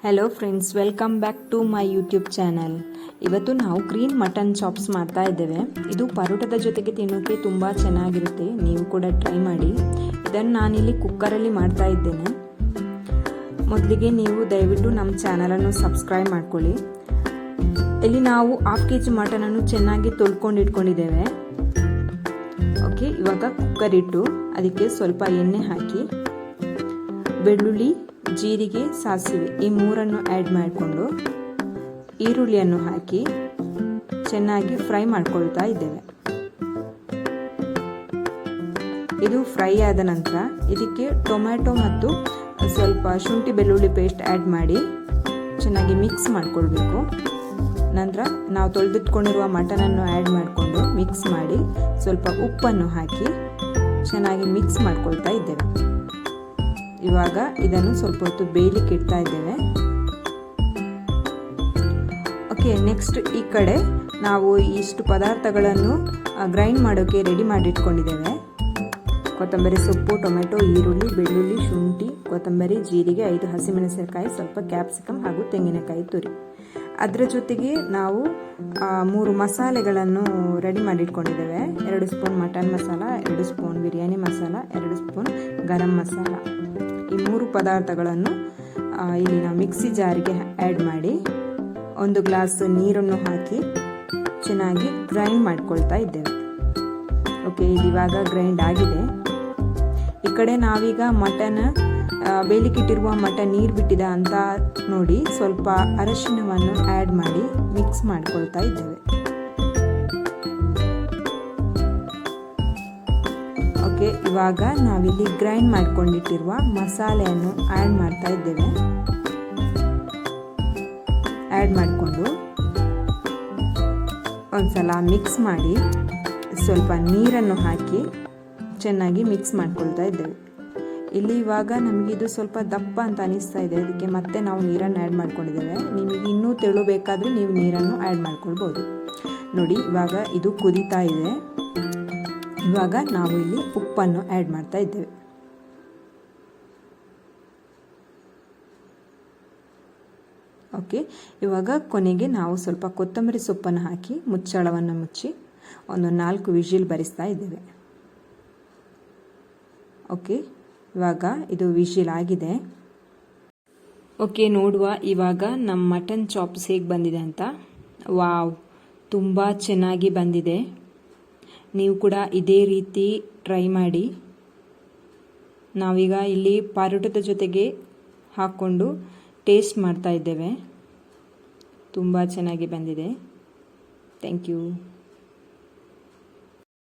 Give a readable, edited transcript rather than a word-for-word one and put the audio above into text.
Hello friends, welcome back to my YouTube channel. ಇವತ್ತು ನಾವು green mutton chops ಮಾಡ್ತಾ ಇದ್ದೇವೆ. ಇದು ಪರೋಟದ ಜೊತೆಗೆ ತಿನ್ನೋಕ್ಕೆ ತುಂಬ ಚೆನ್ನಾಗಿರುತ್ತೆ. ನೀವು ಕೂಡ ಟ್ರೈ ಮಾಡಿ. ಇದನ್ನು ನಾನಿಲ್ಲಿ ಕುಕ್ಕರಲ್ಲಿ ಮಾಡ್ತಾ ಇದ್ದೇನೆ. ಮೊದಲಿಗೆ ನೀವು ದಯವಿಟ್ಟು ನಮ್ಮ ಚಾನಲನ್ನು ಸಬ್ಸ್ಕ್ರೈಬ್ ಮಾಡ್ಕೊಳ್ಳಿ. ಇಲ್ಲಿ ನಾವು 1/2 kg ಮಟನನ್ನು ಚೆನ್ನಾಗಿ ತೊಳ್ಕೊಂಡು ಇಟ್ಕೊಂಡಿದ್ದೇವೆ. ಓಕೆ, ಇವಾಗ ಕುಕ್ಕರ್ ಇಟ್ಟು ಅದಕ್ಕೆ ಸ್ವಲ್ಪ ಎಣ್ಣೆ ಹಾಕಿ ಬೆಳ್ಳುಳ್ಳಿ, ಜೀರಿಗೆ, ಸಾಸಿವೆ ಈ ಮೂರನ್ನು ಆ್ಯಡ್ ಮಾಡಿಕೊಂಡು ಈರುಳ್ಳಿಯನ್ನು ಹಾಕಿ ಚೆನ್ನಾಗಿ ಫ್ರೈ ಮಾಡ್ಕೊಳ್ತಾ ಇದ್ದೇವೆ. ಇದು ಫ್ರೈ ಆದ ನಂತರ ಇದಕ್ಕೆ ಟೊಮ್ಯಾಟೊ ಮತ್ತು ಸ್ವಲ್ಪ ಶುಂಠಿ ಬೆಳ್ಳುಳ್ಳಿ ಪೇಸ್ಟ್ ಆ್ಯಡ್ ಮಾಡಿ ಚೆನ್ನಾಗಿ ಮಿಕ್ಸ್ ಮಾಡ್ಕೊಳ್ಬೇಕು. ನಂತರ ನಾವು ತೊಳೆದಿಟ್ಕೊಂಡಿರುವ ಮಟನನ್ನು ಆ್ಯಡ್ ಮಾಡಿಕೊಂಡು ಮಿಕ್ಸ್ ಮಾಡಿ ಸ್ವಲ್ಪ ಉಪ್ಪನ್ನು ಹಾಕಿ ಚೆನ್ನಾಗಿ ಮಿಕ್ಸ್ ಮಾಡ್ಕೊಳ್ತಾ ಇದ್ದೇವೆ. ಇವಾಗ ಇದನ್ನು ಸ್ವಲ್ಪ ಹೊತ್ತು ಬೇಯಲಿಕ್ಕೆ ಇಡ್ತಾ ಇದ್ದೇವೆ. ಓಕೆ, ನೆಕ್ಸ್ಟ್ ಈ ಕಡೆ ನಾವು ಇಷ್ಟು ಪದಾರ್ಥಗಳನ್ನು ಗ್ರೈಂಡ್ ಮಾಡೋಕ್ಕೆ ರೆಡಿ ಮಾಡಿ ಇಟ್ಕೊಂಡಿದ್ದೇವೆ. ಕೊತ್ತಂಬರಿ ಸೊಪ್ಪು, ಟೊಮೆಟೊ, ಈರುಳ್ಳಿ, ಬೆಳ್ಳುಳ್ಳಿ, ಶುಂಠಿ, ಕೊತ್ತಂಬರಿ, ಜೀರಿಗೆ, 5 ಹಸಿಮೆಣಸಿನಕಾಯಿ, ಸ್ವಲ್ಪ ಕ್ಯಾಪ್ಸಿಕಮ್ ಹಾಗೂ ತೆಂಗಿನಕಾಯಿ ತುರಿ. ಅದರ ಜೊತೆಗೆ ನಾವು 3 ಮಸಾಲೆಗಳನ್ನು ರೆಡಿ ಮಾಡಿ ಇಟ್ಕೊಂಡಿದ್ದೇವೆ. 2 spoon mutton masala, 2 spoon biryani masala, 2 spoon garam masala. ಈ 3 ಪದಾರ್ಥಗಳನ್ನು ಇಲ್ಲಿ ನಾವು ಮಿಕ್ಸಿ ಜಾರಿಗೆ ಆ್ಯಡ್ ಮಾಡಿ 1 ಗ್ಲಾಸ್ ನೀರನ್ನು ಹಾಕಿ ಚೆನ್ನಾಗಿ ಗ್ರೈಂಡ್ ಮಾಡ್ಕೊಳ್ತಾ ಇದ್ದೇವೆ. ಓಕೆ, ಇದು ಇವಾಗ ಗ್ರೈಂಡ್ ಆಗಿದೆ. ಈ ಕಡೆ ನಾವೀಗ ಮಟನ್ ಬೇಲಿಕ್ಕಿಟ್ಟಿರುವ ಮಟನ್ ನೀರು ಬಿಟ್ಟಿದೆ ಅಂತ ನೋಡಿ ಸ್ವಲ್ಪ ಅರಿಶಿಣವನ್ನು ಆ್ಯಡ್ ಮಾಡಿ ಮಿಕ್ಸ್ ಮಾಡ್ಕೊಳ್ತಾ ಇದ್ದೇವೆ. ಓಕೆ, ಇವಾಗ ನಾವಿಲ್ಲಿ ಗ್ರೈಂಡ್ ಮಾಡ್ಕೊಂಡಿಟ್ಟಿರುವ ಮಸಾಲೆಯನ್ನು ಆ್ಯಡ್ ಮಾಡ್ತಾ ಇದ್ದೇವೆ. ಆ್ಯಡ್ ಮಾಡಿಕೊಂಡು ಒಂದ್ಸಲ ಮಿಕ್ಸ್ ಮಾಡಿ ಸ್ವಲ್ಪ ನೀರನ್ನು ಹಾಕಿ ಚೆನ್ನಾಗಿ ಮಿಕ್ಸ್ ಮಾಡ್ಕೊಳ್ತಾ ಇದ್ದೇವೆ. ಇಲ್ಲಿ ಇವಾಗ ನಮಗಿದು ಸ್ವಲ್ಪ ದಪ್ಪ ಅಂತ ಅನಿಸ್ತಾ ಇದೆ, ಅದಕ್ಕೆ ಮತ್ತೆ ನಾವು ನೀರನ್ನು ಆ್ಯಡ್ ಮಾಡ್ಕೊಂಡಿದ್ದೇವೆ. ನಿಮಗೆ ಇನ್ನೂ ತೆಳು ಬೇಕಾದರೆ ನೀವು ನೀರನ್ನು ಆ್ಯಡ್ ಮಾಡ್ಕೊಳ್ಬೋದು. ನೋಡಿ, ಇವಾಗ ಇದು ಕುದೀತಾ ಇದೆ. ಇವಾಗ ನಾವು ಇಲ್ಲಿ ಉಪ್ಪನ್ನು ಆ್ಯಡ್ ಮಾಡ್ತಾ ಇದ್ದೇವೆ. ಓಕೆ, ಇವಾಗ ಕೊನೆಗೆ ನಾವು ಸ್ವಲ್ಪ ಕೊತ್ತಂಬರಿ ಸೊಪ್ಪನ್ನು ಹಾಕಿ ಮುಚ್ಚಳವನ್ನು ಮುಚ್ಚಿ ಒಂದು 4 ವಿಜಿಲ್ ಬರಿಸ್ತಾ ಇದ್ದೇವೆ. ಓಕೆ, ಇವಾಗ ಇದು ವಿಜಿಲ್ ಆಗಿದೆ. ಓಕೆ, ನೋಡುವ ಇವಾಗ ನಮ್ಮ ಮಟನ್ ಚಾಪ್ಸ್ ಹೇಗೆ ಬಂದಿದೆ ಅಂತ. ವಾವ್, ತುಂಬ ಚೆನ್ನಾಗಿ ಬಂದಿದೆ. ನೀವು ಕೂಡ ಇದೇ ರೀತಿ ಟ್ರೈ ಮಾಡಿ. ನಾವೀಗ ಇಲ್ಲಿ ಪರೋಟದ ಜೊತೆಗೆ ಹಾಕ್ಕೊಂಡು ಟೇಸ್ಟ್ ಮಾಡ್ತಾ ಇದ್ದೇವೆ. ತುಂಬ ಚೆನ್ನಾಗಿ ಬಂದಿದೆ. Thank you.